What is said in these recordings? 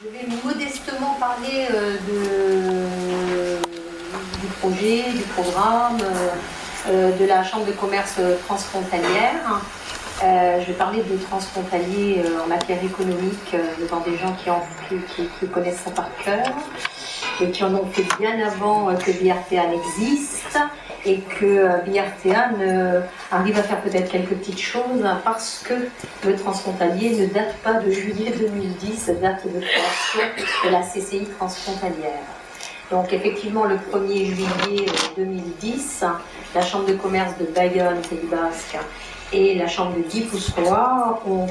Je vais modestement parler du projet, du programme, de la Chambre de commerce transfrontalière. Je vais parler de transfrontaliers en matière économique devant des gens qui connaissent ça par cœur et qui en ont fait bien avant que BRTA n'existe et que BRTA arrive à faire peut-être quelques petites choses parce que le transfrontalier ne date pas de juillet 2010, date de création de la CCI transfrontalière. Donc effectivement, le 1er juillet 2010, la Chambre de commerce de Bayonne, Pays Basque, et la Chambre de Guipuscoa ont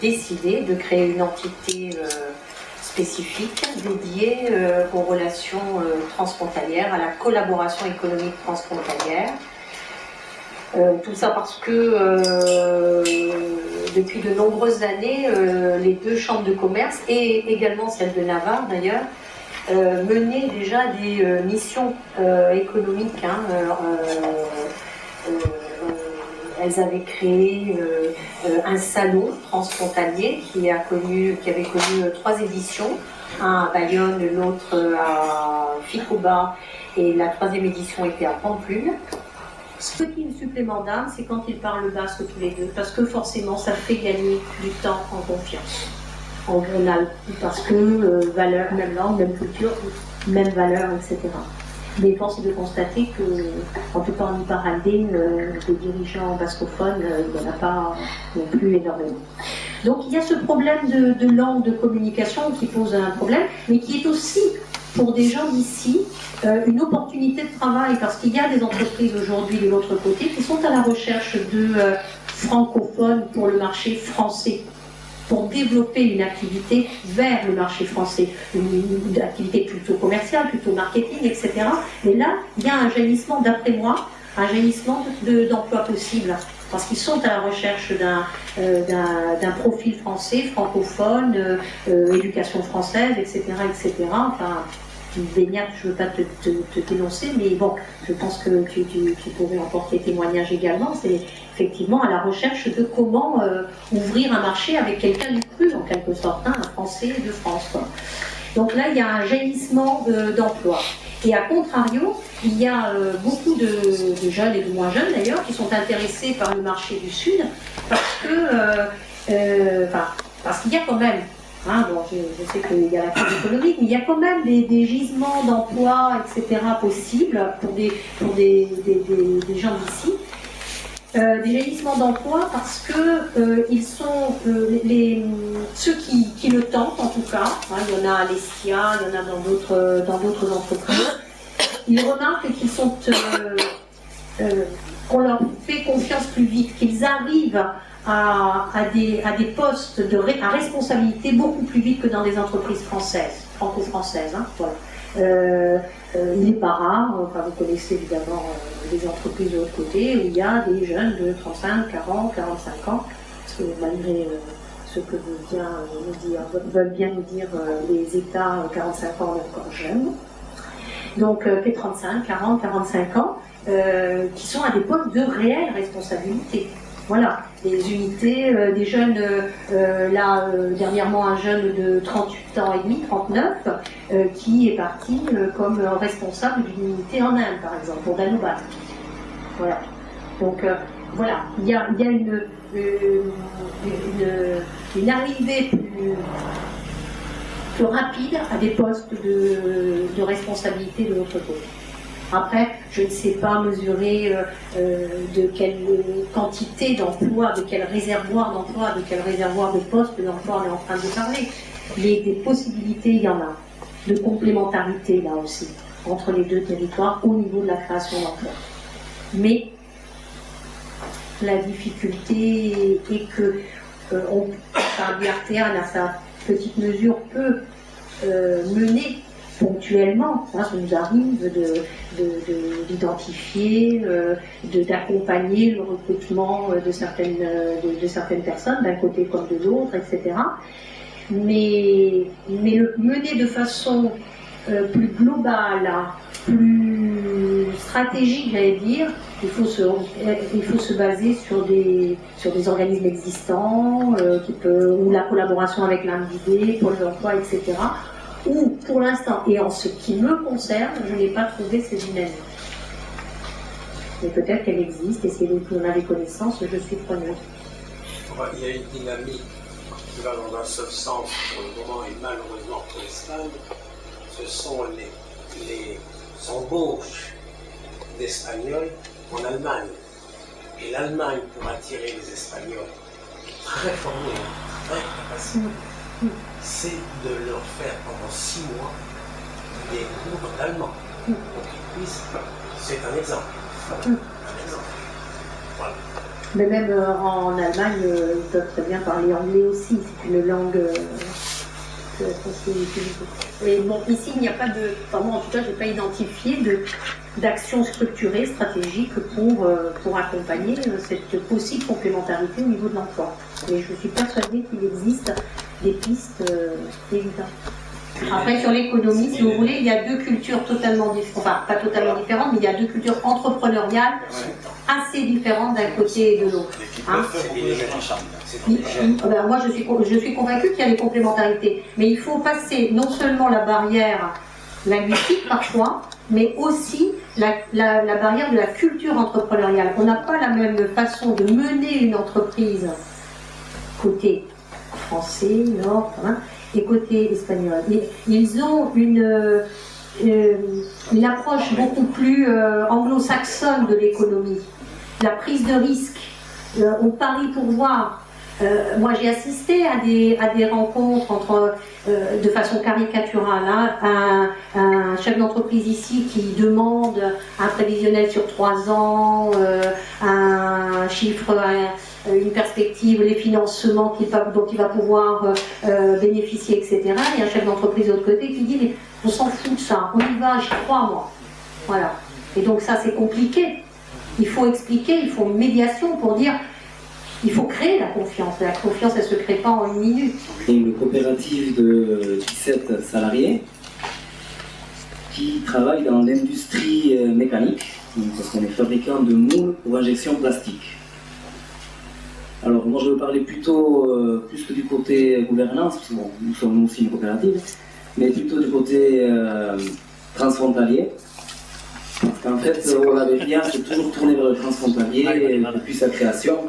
décidé de créer une entité spécifique dédiée aux relations transfrontalières, à la collaboration économique transfrontalière. Tout ça parce que depuis de nombreuses années, les deux chambres de commerce, et également celle de Navarre d'ailleurs, menaient déjà des missions économiques. Elles avaient créé un salon transfrontalier qui avait connu 3 éditions, un à Bayonne, l'autre à Ficoba, et la 3e édition était à Pampelune. Ce petit supplément d'âme, c'est quand ils parlent basque tous les deux, parce que forcément ça fait gagner du temps en confiance. En grenade, parce que valeur, même langue, même culture, même valeur, etc. Mais force est de constater que, en tout cas en Iparaldine, des dirigeants bascophones, il n'y en a pas non plus énormément. Donc il y a ce problème de langue, de communication qui pose un problème, mais qui est aussi, pour des gens d'ici, une opportunité de travail, parce qu'il y a des entreprises aujourd'hui de l'autre côté qui sont à la recherche de francophones pour le marché français, pour développer une activité vers le marché français, une activité plutôt commerciale, plutôt marketing, etc. Mais là, il y a un jaillissement, d'après moi, un jaillissement d'emplois possibles, parce qu'ils sont à la recherche d'un profil français, francophone, éducation française, etc., etc. Enfin, Baignade, je ne veux pas te dénoncer, mais bon, je pense que tu pourrais en porter témoignage également. C'est effectivement à la recherche de comment ouvrir un marché avec quelqu'un du cru, en quelque sorte, un Français de France, quoi. Donc là, il y a un jaillissement d'emplois. Et à contrario, il y a beaucoup de jeunes et de moins jeunes d'ailleurs qui sont intéressés par le marché du Sud parce qu'il y a quand même, bon, je sais qu'il y a la crise économique, mais il y a quand même des gisements d'emplois, etc. possibles pour des gens d'ici. Des jaillissements d'emplois parce que ils sont ceux qui le tentent en tout cas, il y en a à l'Estia, il y en a dans d'autres entreprises, ils remarquent qu'ils sont qu'on leur fait confiance plus vite, qu'ils arrivent à des postes à responsabilité beaucoup plus vite que dans des entreprises françaises, franco-françaises, voilà. Il n'est pas rare, enfin vous connaissez évidemment des entreprises de l'autre côté où il y a des jeunes de 35, 40, 45 ans, parce que malgré ce que veulent bien nous dire les États, 45 ans on est encore jeunes, donc 35, 40, 45 ans, qui sont à des postes de réelle responsabilité. Voilà, des unités, des jeunes, dernièrement un jeune de 38 ans et demi, 39, qui est parti comme responsable d'une unité en Inde, par exemple, pour Danobat. Voilà. Donc, voilà, il y a une arrivée plus rapide à des postes de responsabilité de l'autre côté. Après, je ne sais pas mesurer de quelle quantité d'emplois, de quel réservoir d'emplois, de quel réservoir de postes d'emploi on est en train de parler. Mais des possibilités, il y en a. De complémentarité, là aussi, entre les deux territoires au niveau de la création d'emplois. Mais la difficulté est que BRTA, à sa petite mesure, peut mener ponctuellement, ça nous arrive d'identifier, d'accompagner le recrutement de certaines personnes, d'un côté comme de l'autre, etc. Mais le mener de façon plus globale, plus stratégique, j'allais dire, Il faut se baser sur des organismes existants, ou la collaboration avec l'INVD, Pôle d'emploi, etc. Ou pour l'instant, et en ce qui me concerne, je n'ai pas trouvé ces dynamiques. Mais peut-être qu'elle existe, et si on a des connaissances, je suis preneuse. Il y a une dynamique qui va dans un seul sens pour le moment, et malheureusement pour l'Espagne, ce sont les embauches d'Espagnols en Allemagne. Et l'Allemagne, pour attirer les Espagnols très formés, très capacités, c'est de leur faire pendant 6 mois des cours d'allemand. Pour qu'ils puissent. C'est un exemple. Un exemple. Voilà. Mais même en Allemagne, ils peuvent très bien parler anglais aussi. C'est une langue Et bon, ici, il n'y a pas de... Enfin, moi, en tout cas, je n'ai pas identifié d'action structurée, stratégique pour accompagner cette possible complémentarité au niveau de l'emploi. Mais je suis persuadée qu'il existe des pistes évidentes. Après, sur l'économie, si vous voulez, il y a deux cultures totalement différentes, enfin, pas totalement différentes, mais il y a deux cultures entrepreneuriales assez différentes d'un côté et de l'autre. Hein? Moi, je suis convaincue qu'il y a des complémentarités, mais il faut passer non seulement la barrière linguistique parfois, mais aussi la barrière de la culture entrepreneuriale. On n'a pas la même façon de mener une entreprise côté français, nord, hein, et côté espagnol. Ils ont une approche beaucoup plus anglo-saxonne de l'économie. La prise de risque, on parie pour voir. Moi, j'ai assisté à des rencontres de façon caricaturale. Hein, un chef d'entreprise ici qui demande un prévisionnel sur 3 ans, un chiffre, une perspective, les financements dont il va pouvoir bénéficier, etc. Et un chef d'entreprise de l'autre côté qui dit mais on s'en fout de ça, on y va, j'y crois moi. Voilà. Et donc ça c'est compliqué. Il faut expliquer, il faut une médiation pour dire il faut créer la confiance. La confiance elle ne se crée pas en 1 minute. Et une coopérative de 17 salariés qui travaille dans l'industrie mécanique, parce qu'on est fabricant de moules pour injection plastique. Alors moi je veux parler plutôt, plus que du côté gouvernance, parce que bon, nous sommes aussi une coopérative, mais plutôt du côté transfrontalier. Parce qu'en fait, Olaveria s'est toujours tourné vers le transfrontalier depuis sa création.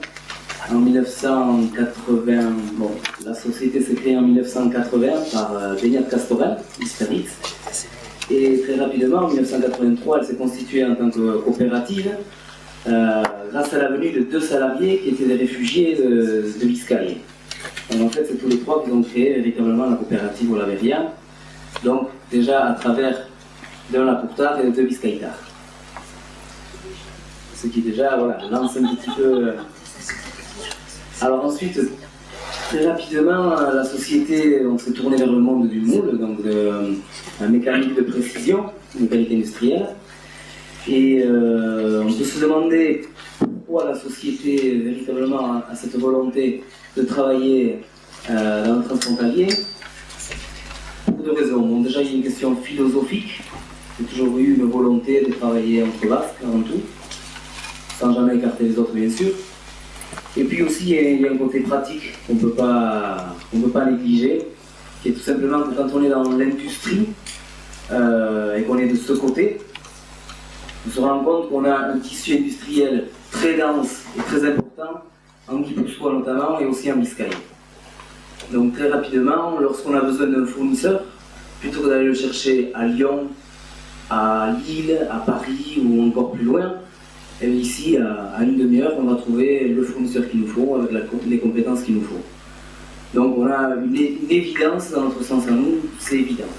En 1980, bon, la société s'est créée en 1980 par Beñat Castorel, Hisperitz. Et très rapidement, en 1983, elle s'est constituée en tant que coopérative. Grâce à la venue de 2 salariés qui étaient des réfugiés de Biscaye. Donc en fait, c'est tous les 3 qui ont créé véritablement la coopérative Olaveria. Donc déjà à travers d'un Lapurtar et de 2 Biscaïtar. Ce qui déjà voilà, lance un petit peu... Alors ensuite, très rapidement, la société s'est tournée vers le monde du moule, donc de la mécanique de précision, mécanique industrielle. Et on peut se demander pourquoi la société véritablement a cette volonté de travailler dans le transfrontalier. Pour 2 raisons. Bon, déjà, il y a une question philosophique. J'ai toujours eu une volonté de travailler entre Basques avant tout, sans jamais écarter les autres, bien sûr. Et puis aussi, il y a un côté pratique qu'on ne peut pas négliger, qui est tout simplement que quand on est dans l'industrie et qu'on est de ce côté, on se rend compte qu'on a un tissu industriel très dense et très important, en Guipuscoa notamment, et aussi en Biscaye. Donc très rapidement, lorsqu'on a besoin d'un fournisseur, plutôt que d'aller le chercher à Lyon, à Lille, à Paris ou encore plus loin, et ici, à 1 demi-heure, on va trouver le fournisseur qu'il nous faut, avec les compétences qu'il nous faut. Donc on a une évidence dans notre sens à nous, c'est évident.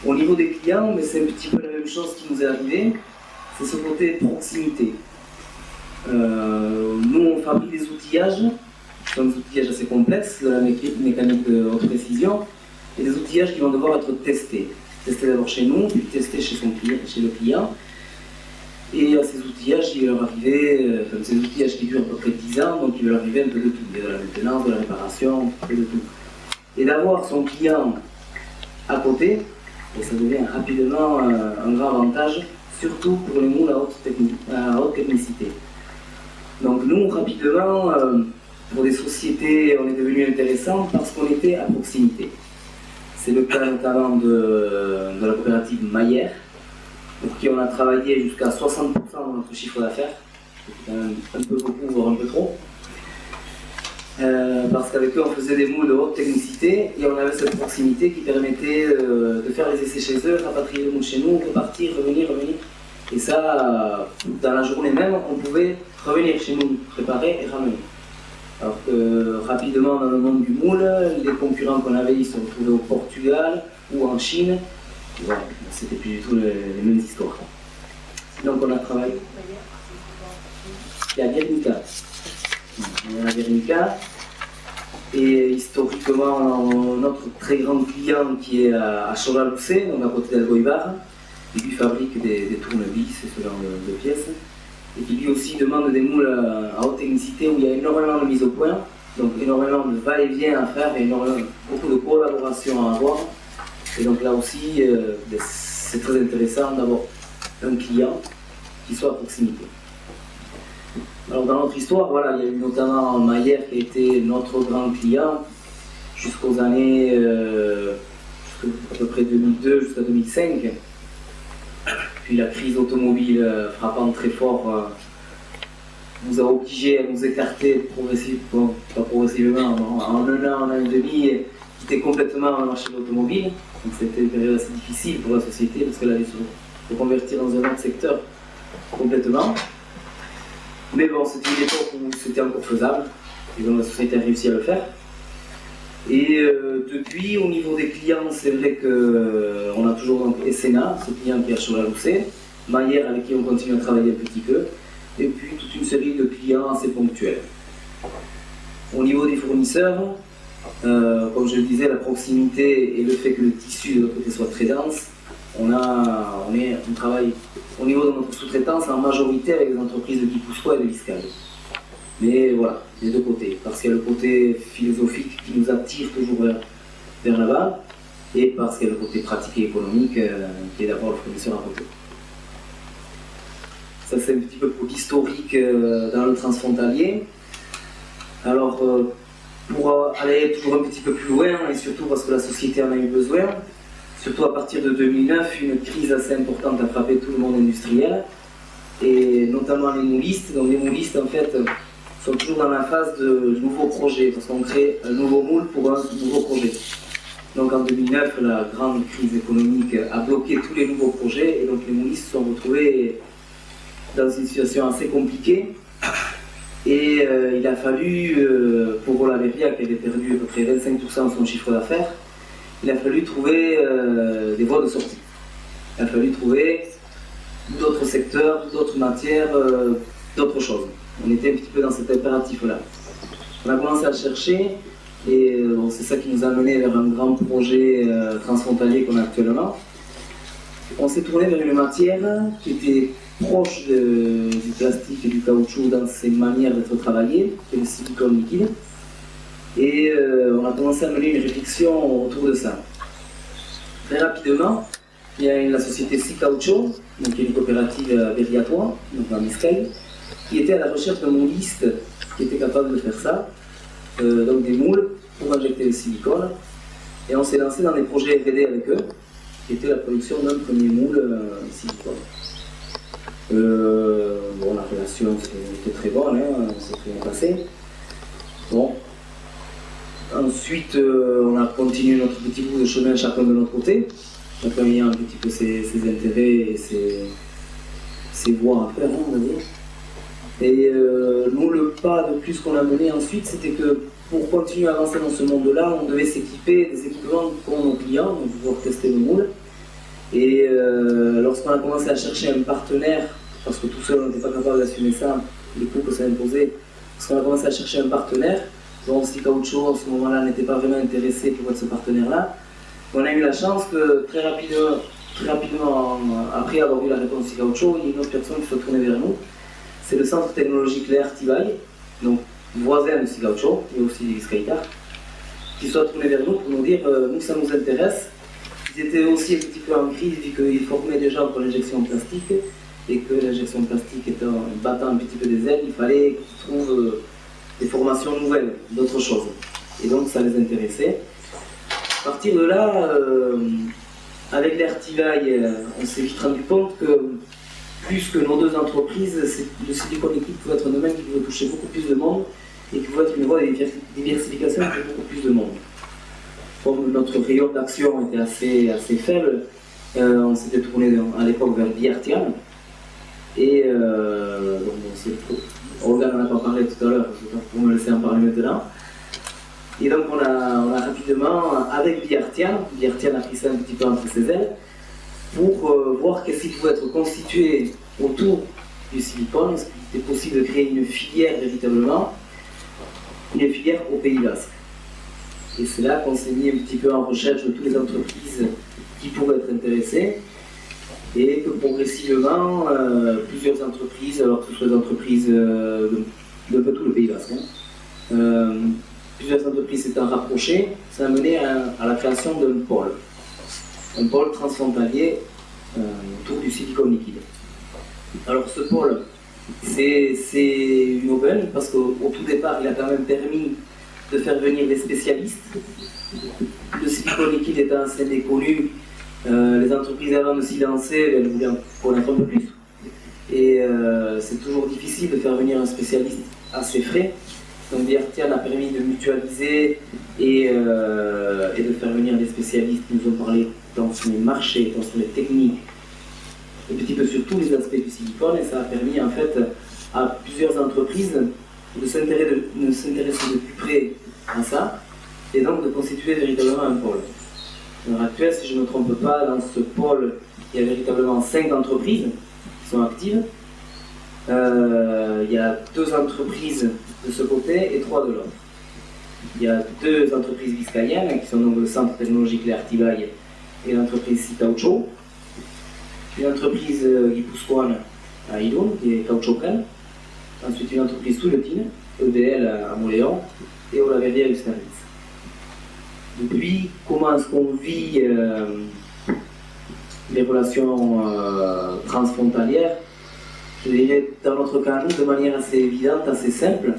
Au niveau des clients, mais c'est un petit peu la même chose qui nous est arrivé, c'est ce côté proximité. Nous, on fabrique des outillages, qui sont des outillages assez complexes, de la mécanique de haute précision, et des outillages qui vont devoir être testés. Testés d'abord chez nous, puis testés chez le client. Et à ces outillages, il va leur arriver, ces outillages qui durent à peu près 10 ans, donc il va leur arriver un peu de tout, de la maintenance, de la réparation, et de tout. Et d'avoir son client à côté, et ça devient rapidement un grand avantage, surtout pour les moules à haute technicité. Donc nous, rapidement, pour des sociétés, on est devenu intéressant parce qu'on était à proximité. C'est le cas notamment de la coopérative Maillère, pour qui on a travaillé jusqu'à 60% de notre chiffre d'affaires. C'est quand même un peu beaucoup, voire un peu trop. Parce qu'avec eux, on faisait des moules de haute technicité et on avait cette proximité qui permettait de faire les essais chez eux, rapatrier les moules chez nous, repartir, revenir. Et ça, dans la journée même, on pouvait revenir chez nous, préparer et ramener. Alors que rapidement, dans le monde du moule, les concurrents qu'on avait, ils se retrouvaient au Portugal ou en Chine. Voilà, c'était plus du tout les mêmes histoires. Donc on a travaillé. Il y a Guernica. On est à Guernica. Et historiquement, notre très grand client qui est à Chola-Lucé, donc à côté d'Algoïbar, qui lui fabrique des tournevis et ce genre de pièces. Et qui lui aussi demande des moules à haute technicité où il y a énormément de mise au point, donc énormément de va-et-vient à faire et beaucoup de collaboration à avoir. Et donc là aussi, c'est très intéressant d'avoir un client qui soit à proximité. Alors dans notre histoire, voilà, il y a eu notamment Maillère qui a été notre grand client jusqu'aux années à peu près 2002 jusqu'à 2005. Puis la crise automobile frappant très fort nous a obligés à nous écarter progressivement, pas progressivement, en un an et demi, quitter complètement le marché de l'automobile. Donc c'était une période assez difficile pour la société parce qu'elle allait se reconvertir dans un autre secteur complètement. Mais bon, c'était une époque où c'était encore faisable, et donc la société a réussi à le faire. Et depuis, au niveau des clients, c'est vrai qu'on a toujours donc Essena, ce client qui est à Chola-Lucé, Maillère avec qui on continue à travailler un petit peu, et puis toute une série de clients assez ponctuels. Au niveau des fournisseurs, comme je le disais, la proximité et le fait que le tissu de l'autre côté soit très dense, on travaille au niveau de notre sous-traitance en majorité avec des entreprises de Guipuscoa et de Vizcaya. Mais voilà, des deux côtés, parce qu'il y a le côté philosophique qui nous attire toujours vers là-bas, et parce qu'il y a le côté pratique et économique qui est d'avoir le fournisseur à côté. Ça c'est un petit peu pour l'historique dans le transfrontalier. Alors, pour aller toujours un petit peu plus loin, et surtout parce que la société en a eu besoin, surtout à partir de 2009, une crise assez importante a frappé tout le monde industriel, et notamment les moulistes. Donc les moulistes, en fait, sont toujours dans la phase de nouveaux projets, parce qu'on crée un nouveau moule pour un nouveau projet. Donc en 2009, la grande crise économique a bloqué tous les nouveaux projets, et donc les moulistes se sont retrouvés dans une situation assez compliquée. Et il a fallu, pour Olaveria, qui avait perdu à peu près 25% de son chiffre d'affaires, il a fallu trouver des voies de sortie. Il a fallu trouver d'autres secteurs, d'autres matières, d'autres choses. On était un petit peu dans cet impératif-là. On a commencé à chercher, et c'est ça qui nous a mené vers un grand projet transfrontalier qu'on a actuellement. On s'est tourné vers une matière qui était proche du plastique et du caoutchouc dans ses manières d'être travaillées, qui est le silicone liquide. Et on a commencé à mener une réflexion autour de ça. Très rapidement, il y a la société Sicaucho, qui est une coopérative à Berriatois, donc en Vizcaya, qui était à la recherche d'un mouliste qui était capable de faire ça, donc des moules pour injecter le silicone. Et on s'est lancé dans des projets R&D avec eux, qui était la production d'un premier moule silicone. Bon, la relation était très bonne, hein, ça s'est bien passé. Bon. Ensuite, on a continué notre petit bout de chemin chacun de notre côté, chacun ayant un petit peu ses intérêts et ses voies à faire, on va dire. Et nous, le pas de plus qu'on a mené ensuite, c'était que pour continuer à avancer dans ce monde-là, on devait s'équiper des équipements pour nos clients, donc pouvoir tester nos moules. Et lorsqu'on a commencé à chercher un partenaire, parce que tout seul on n'était pas capable d'assumer ça, les coûts que ça imposait, lorsqu'on a commencé à chercher un partenaire, donc Sicaucho à ce moment-là n'était pas vraiment intéressé pour être ce partenaire-là, on a eu la chance que très rapidement après avoir eu la réponse de Sicaucho, il y a une autre personne qui se tournait vers nous. C'est le centre technologique Léa Tibaï, donc voisin de Sicaucho et aussi des Vizcaya, qui sont tournés vers nous pour nous dire nous ça nous intéresse. Ils ils étaient aussi un petit peu en crise vu qu'ils formaient des gens pour l'injection plastique et que l'injection plastique étant battant un petit peu des ailes, il fallait qu'ils trouvent des formations nouvelles, d'autres choses. Et donc ça les intéressait. À partir de là, avec l'Ertivaille, on s'est vite rendu compte que plus que nos deux entreprises, le Silicon Liquide pouvait être un domaine qui pouvait toucher beaucoup plus de monde et qui pouvait être une voie de diversification pour beaucoup plus de monde. Comme notre rayon d'action était assez faible, on s'était tourné à l'époque vers Biartian. Et Olga n'en a pas parlé tout à l'heure, pour me laisser en parler maintenant. Et donc on a rapidement, avec Biartian a pris ça un petit peu entre ses ailes, pour voir qu'est-ce qui pouvait être constitué autour du silicone, est-ce qu'il était possible de créer une filière véritablement, une filière au Pays Basque. Et c'est là qu'on s'est mis un petit peu en recherche de toutes les entreprises qui pourraient être intéressées, et que progressivement, plusieurs entreprises, alors que ce soit des entreprises de tout le Pays Basque, plusieurs entreprises s'étant rapprochées, ça a mené à la création d'un pôle transfrontalier autour du Silicon Liquide. Alors ce pôle, c'est une aubaine parce qu'au tout départ, il a quand même permis de faire venir des spécialistes. Le Silicon Liquide étant assez méconnu, les entreprises avant de s'y lancer, elles voulaient en connaître un peu plus. Et c'est toujours difficile de faire venir un spécialiste assez frais. Donc Biartian a permis de mutualiser et de faire venir des spécialistes qui nous ont parlé dans les marchés, dans les techniques, un petit peu sur tous les aspects du silicone, et ça a permis en fait à plusieurs entreprises de s'intéresser de plus près à ça, et donc de constituer véritablement un pôle. À l'heure actuelle, si je ne me trompe pas, dans ce pôle, il y a véritablement 5 entreprises qui sont actives. Il y a 2 entreprises de ce côté et 3 de l'autre. Il y a 2 entreprises biscayennes qui sont donc le Centre technologique L'Ertivaille et l'entreprise Citaucho. Une entreprise guipuscoane à Irún, qui est Cautxocan. Ensuite une entreprise touletine, EDL à Moléon, et Olaveria à Ustaritz. Depuis, comment est-ce qu'on vit les relations transfrontalières? Je dirais, dans notre cas, nous, de manière assez évidente, assez simple,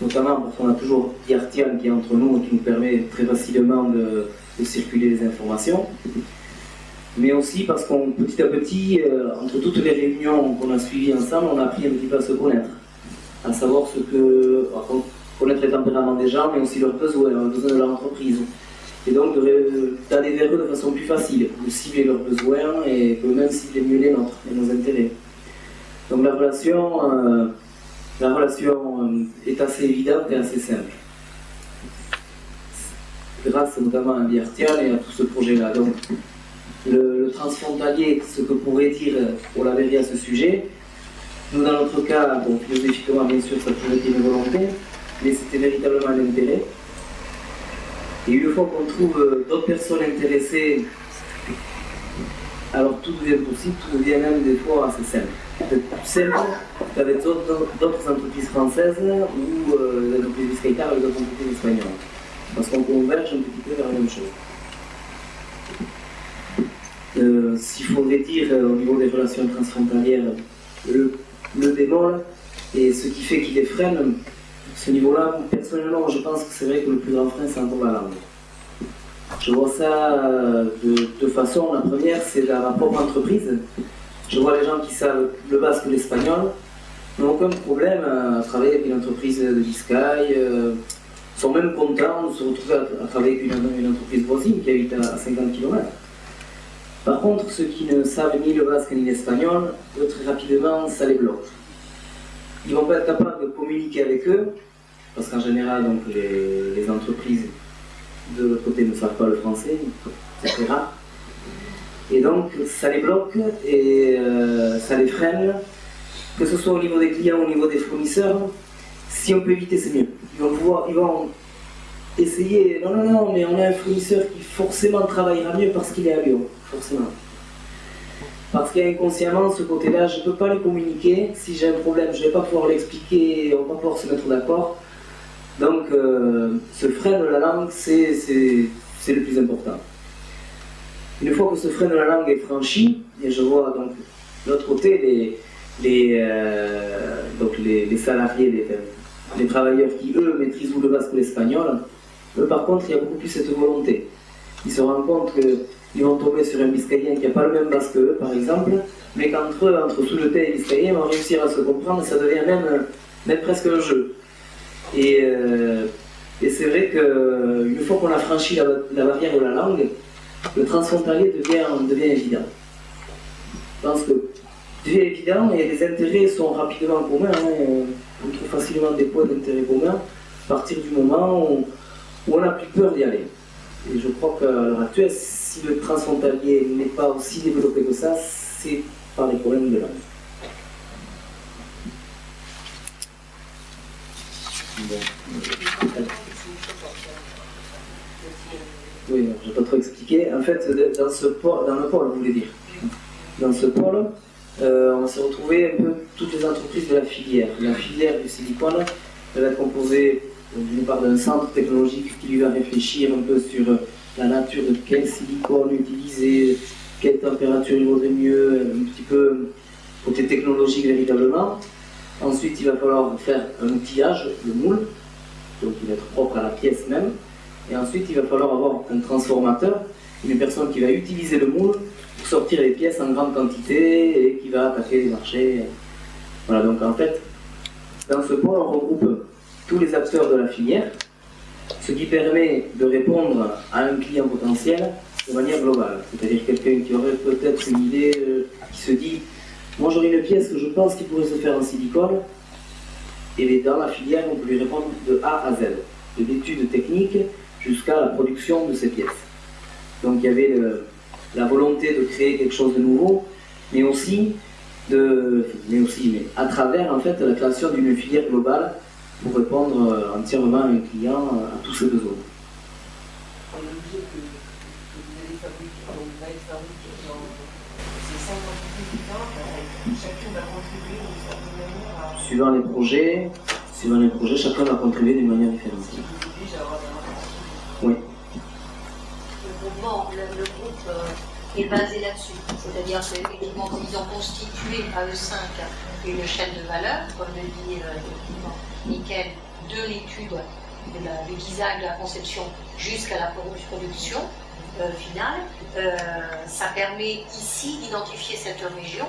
notamment parce qu'on a toujours Biartian qui est entre nous et qui nous permet très facilement de circuler les informations, mais aussi parce qu'on, petit à petit, entre toutes les réunions qu'on a suivies ensemble, on a appris un petit peu à se connaître, à savoir connaître les tempéraments des gens, mais aussi leurs besoins de leur entreprise. Et donc d'aller vers eux de façon plus facile, de cibler leurs besoins et eux-mêmes cibler mieux les nôtres et nos intérêts. Donc la relation est assez évidente et assez simple. Grâce notamment à Biartian et à tout ce projet-là. Donc le transfrontalier, ce que pourrait dire Olaveria à ce sujet, nous dans notre cas, bon, philosophiquement bien sûr ça a toujours été une volonté, mais c'était véritablement un intérêt. Et une fois qu'on trouve d'autres personnes intéressées, alors tout devient possible, tout devient même des fois assez simple. Peut-être plus simple qu'avec d'autres entreprises françaises ou les entreprises biscaïtaires avec d'autres entreprises espagnoles. Parce qu'on converge un petit peu vers la même chose. S'il faudrait dire au niveau des relations transfrontalières, le bémol et ce qui fait qu'il les freine, ce niveau-là, personnellement, je pense que c'est vrai que le plus grand frein, c'est encore la langue. Je vois ça de deux façons. La première, c'est dans ma propre entreprise. Je vois les gens qui savent le basque ou l'espagnol n'ont aucun problème à travailler avec une entreprise de Biscaye, sont même contents de se retrouver à travailler avec une entreprise voisine qui habite à 50 km. Par contre, ceux qui ne savent ni le basque ni l'espagnol, très rapidement, ça les bloque. Ils ne vont pas être capables de communiquer avec eux, parce qu'en général, donc, les entreprises de l'autre côté ne savent pas le français, etc. Et donc, ça les bloque et ça les freine, que ce soit au niveau des clients ou au niveau des fournisseurs. Si on peut éviter, c'est mieux. Ils vont essayer, non, mais on a un fournisseur qui forcément travaillera mieux parce qu'il est à Lyon, forcément. Parce qu'inconsciemment, ce côté-là, je ne peux pas les communiquer. Si j'ai un problème, je ne vais pas pouvoir l'expliquer, on ne va pas pouvoir se mettre d'accord. Donc, ce frein de la langue, c'est le plus important. Une fois que ce frein de la langue est franchi, et je vois donc de l'autre côté les salariés, les travailleurs qui eux maîtrisent ou le basque ou l'espagnol, eux par contre il y a beaucoup plus cette volonté. Ils se rendent compte qu'ils vont tomber sur un biscayen qui n'a pas le même basque qu'eux par exemple, mais qu'entre eux, entre Souletais et Biscayen, ils vont réussir à se comprendre et ça devient même presque un jeu. Et c'est vrai qu'une fois qu'on a franchi la barrière de la langue, le transfrontalier devient évident. Je pense que devient évident et les intérêts sont rapidement communs. On trouve facilement des points d'intérêt communs à partir du moment où on n'a plus peur d'y aller. Et je crois qu'à l'heure actuelle, si le transfrontalier n'est pas aussi développé que ça, c'est par les problèmes de langue. Bon. Oui, je ne vais pas trop expliquer. En fait, dans le pôle, vous voulez dire. Dans ce pôle, on va se retrouver un peu toutes les entreprises de la filière. La filière du silicone, elle va être composée d'une part d'un centre technologique qui lui va réfléchir un peu sur la nature de quel silicone utiliser, quelle température il vaudrait mieux, un petit peu côté technologique véritablement. Ensuite, il va falloir faire un outillage, le moule, donc il va être propre à la pièce même. Et ensuite, il va falloir avoir un transformateur, une personne qui va utiliser le moule pour sortir les pièces en grande quantité et qui va attaquer les marchés. Voilà, donc en fait, dans ce pôle, on regroupe tous les acteurs de la filière, ce qui permet de répondre à un client potentiel de manière globale. C'est-à-dire quelqu'un qui aurait peut-être une idée, qui se dit « Moi j'aurais une pièce que je pense qui pourrait se faire en silicone », et dans la filière, on peut lui répondre de A à Z, de l'étude technique jusqu'à la production de ces pièces. Donc il y avait la volonté de créer quelque chose de nouveau, mais à travers en fait la création d'une filière globale pour répondre entièrement à un client, à tous ses besoins. On a dit que vous allez fabriquer, va être fabriqué dans ces 5 entreprises différentes, chacune va contribuer d'une certaine manière à... Suivant les projets, chacun va contribuer d'une manière différente. Oui. Le groupe est basé là-dessus. C'est-à-dire qu'effectivement, comme ils ont constitué à eux 5 une chaîne de valeur, comme le dit effectivement Mickaël, de l'étude, du design, de la conception jusqu'à la production finale, ça permet ici d'identifier cette région,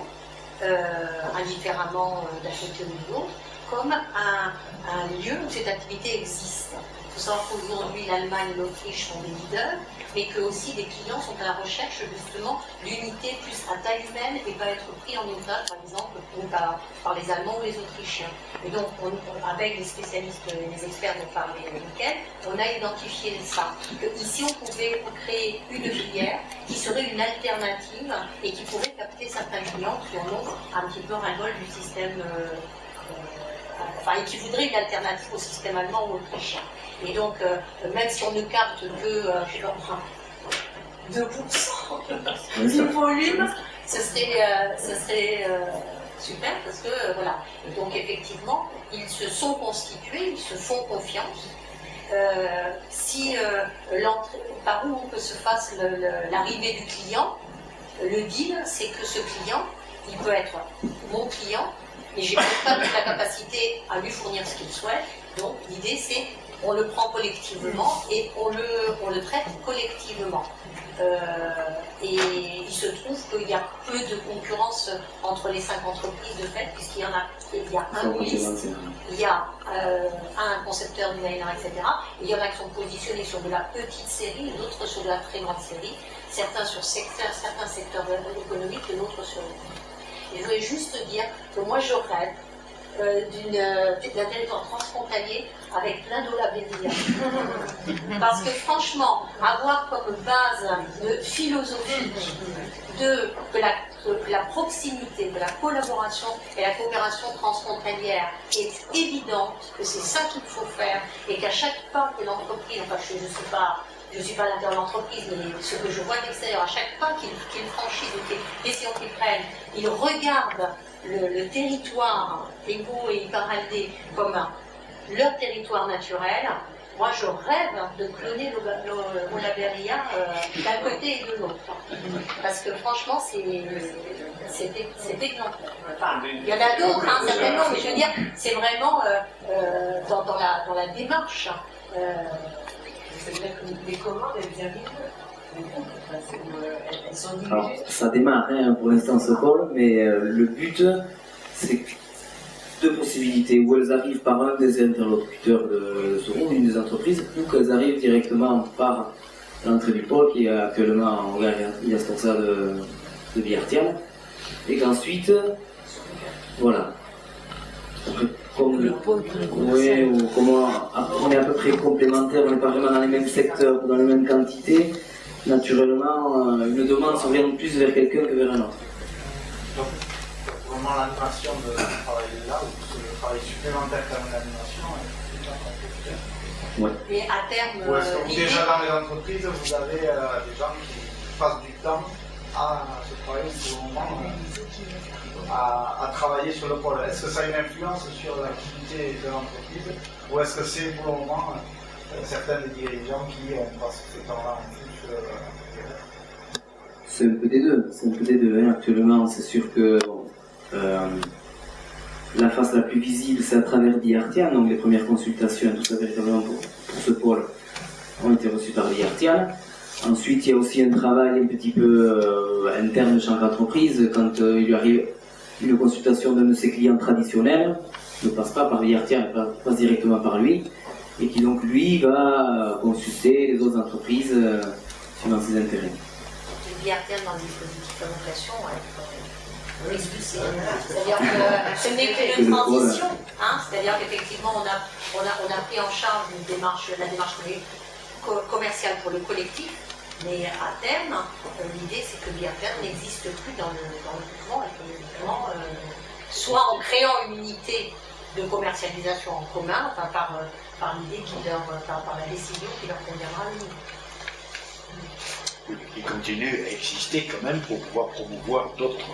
indifféremment d'un côté ou de l'autre, comme un lieu où cette activité existe. Il faut savoir qu'aujourd'hui, l'Allemagne et l'Autriche sont des leaders, mais que aussi des clients sont à la recherche justement d'unités plus à taille humaine et pas être pris en otage, par exemple, par les Allemands ou les Autrichiens. Et donc, avec les spécialistes et les experts dont parlait Mickaël, on a identifié ça. Que ici, on pouvait créer une filière qui serait une alternative et qui pourrait capter certains clients qui en ont un petit peu ras-le-bol du système. Et qui voudraient une alternative au système allemand ou autrichien. Et donc, même si on ne capte que 2% du volume, ce serait super parce que voilà. Et donc, effectivement, ils se sont constitués, ils se font confiance. Par où que se fasse l'arrivée du client, le deal, c'est que ce client, il peut être mon client. Et j'ai pas toute la capacité à lui fournir ce qu'il souhaite. Donc l'idée c'est on le prend collectivement et on le traite collectivement. Et il se trouve qu'il y a peu de concurrence entre les 5 entreprises de fait, puisqu'il y a un mouliste, il y a un concepteur, designer, etc. Et il y en a qui sont positionnés sur de la petite série, d'autres sur de la très grande série, certains sur certains secteurs économiques et d'autres sur les... Et je voulais juste dire que moi je rêve d'un territoire transfrontalier avec plein d'eau labellisée. Parce que franchement, avoir comme base philosophique que la proximité, que la collaboration et la coopération transfrontalière est évidente, que c'est ça qu'il faut faire, et qu'à chaque pas que l'entreprise, enfin je ne suis pas à l'intérieur de l'entreprise, mais ce que je vois de l'extérieur, à chaque pas qu'ils franchissent, les décisions qu'ils prennent, ils regardent le territoire Ego et Iparaldé comme leur territoire naturel, moi je rêve de cloner l'Olaberia d'un côté et de l'autre. Parce que franchement, c'est exemplaire. Enfin, il y en a d'autres, hein, certainement, mais je veux dire, c'est vraiment dans la démarche. C'est-à-dire que les commandes, elles viennent elles sont dirigées. Alors, ça démarre hein, pour l'instant ce pôle, mais le but, c'est deux possibilités, où elles arrivent par un des interlocuteurs de ce groupe, une des entreprises, ou qu'elles arrivent directement par l'entrée du pôle, qui est actuellement en gare Illas-Torsa de Biartial, et qu'ensuite, voilà. Après, comme on est à peu près complémentaires, on n'est pas vraiment dans les mêmes secteurs, dans les mêmes quantités, naturellement, une demande s'oriente plus vers quelqu'un que vers un autre. Donc, vraiment l'animation de travailler là, ou c'est le travail supplémentaire quand même l'animation, Ouais. Et à terme, ou est-ce que déjà dans les entreprises, vous avez des gens qui passent du temps à se travailler pour le moment, à travailler sur le pôle? Est-ce que ça a une influence sur l'activité de l'entreprise, ou est-ce que c'est pour le moment certains des dirigeants qui passent ce temps-là en plus? C'est un peu des deux. Hein. Actuellement, c'est sûr que la face la plus visible, c'est à travers Biartial. Donc les premières consultations, tout ça véritablement pour ce pôle, ont été reçues par Biartial. Ensuite, il y a aussi un travail un petit peu interne de chaque entreprise. Quand il lui arrive une consultation d'un de ses clients traditionnels, ne passe pas par Biartial, passe directement par lui, et qui donc lui va consulter les autres entreprises suivant ses intérêts. Biartial dans le dispositif d'allocation, expulsé. C'est-à-dire que ce n'est qu'une transition, hein, c'est-à-dire qu'effectivement on a pris en charge la démarche commerciale pour le collectif, mais à terme, l'idée c'est que Biartial n'existe plus dans le mouvement, et que le mouvement, soit en créant une unité de commercialisation en commun, enfin par l'idée par la décision qui leur conviendra à nous. Il continue à exister quand même pour pouvoir promouvoir d'autres.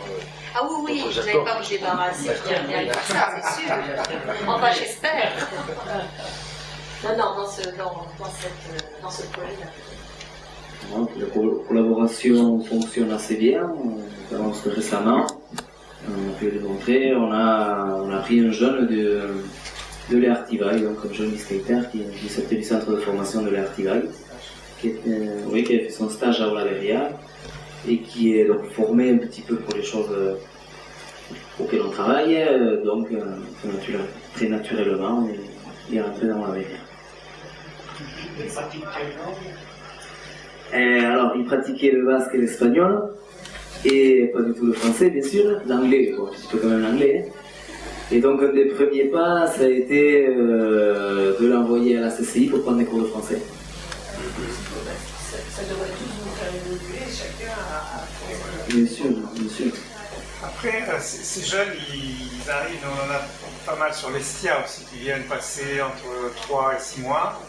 Ah oui, vous n'allez pas vous débarrasser de ça, c'est sûr. Enfin, j'espère. Non, dans ce projet-là. Donc, la collaboration fonctionne assez bien, notamment parce que récemment, on a pu le démontrer, on a pris un jeune de l'Artivail, donc un jeune skater qui sortait du centre de formation de l'Artivail, qui avait fait son stage à Olaberia et qui est donc formé un petit peu pour les choses auxquelles on travaille, donc très naturellement, il est rentré dans Olaberia. Alors, il pratiquait le basque et l'espagnol, et pas du tout le français, bien sûr, l'anglais, un petit peu quand même l'anglais. Et donc, un des premiers pas, ça a été de l'envoyer à la CCI pour prendre des cours de français. Ça devrait tous nous faire évoluer, chacun à Bien sûr. Après, ces jeunes, ils arrivent, on en a pas mal sur l'Estia aussi, qui viennent passer entre 3 et 6 mois.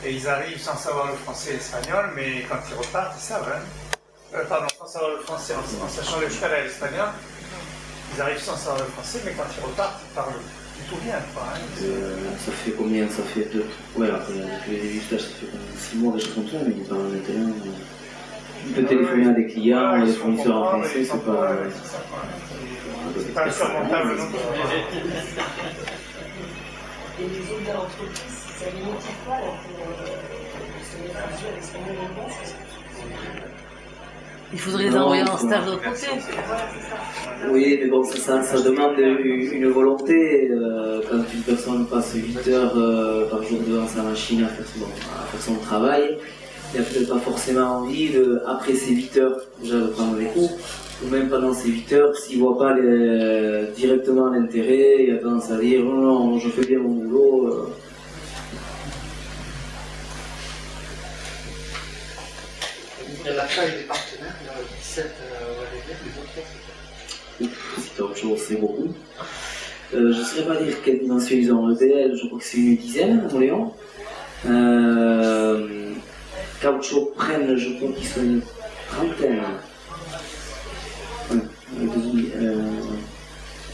Et ils arrivent sans savoir le français et l'espagnol, mais quand ils repartent, ils savent. Hein. Sans savoir le français, en sachant le euskara et l'espagnol, ils arrivent sans savoir le français, mais quand ils repartent, ils parlent plutôt bien. Quoi, hein. Ça fait combien? Ça fait deux. Ouais, après, depuis le début du stage, ça fait 6 mois, des choses comme ça, mais il parle maintenant. Il peut téléphoner à des clients, à des fournisseurs en français, c'est pas. C'est pas insurmontable non plus. Et les autres entreprises, ça ne les motive pas là, pour se mettre à jouer avec ce qu'on est dedans. Il faudrait les envoyer en stage de l'autre côté. Oui, mais bon, ça demande une volonté. Quand une personne passe 8 heures par jour devant sa machine à faire son travail, il n'a peut-être pas forcément envie, après ces 8 heures, déjà de prendre les cours, ou même pendant ces 8 heures, s'il ne voit pas directement l'intérêt, il a tendance à dire non, je fais bien mon boulot. La taille des partenaires, il y en a 17 les autres. C'est autre chose, c'est beaucoup. Je ne saurais pas dire quelle dimension ils ont en EPL, je crois que c'est une dizaine, Moléon. Caoutchouc prennent, je crois qu'ils sont une trentaine.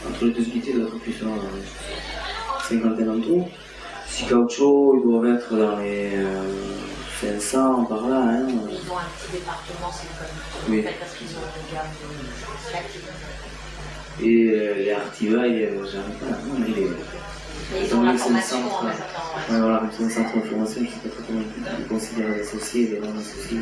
Entre les deux unités, il doit être plus, 50 en tout. Si Caucho, ils doivent être dans les 500 par là. Hein. Ils ont un petit département, c'est comme Oui. parce qu'ils ont une gamme de actifs. Et les Artivailles, j'arrive pas. Non, mais Mais ils ont la formation en même temps. Ouais, voilà, comme c'est un centre de formation, je ne sais pas trop comment ils considèrent les associés et les non associés.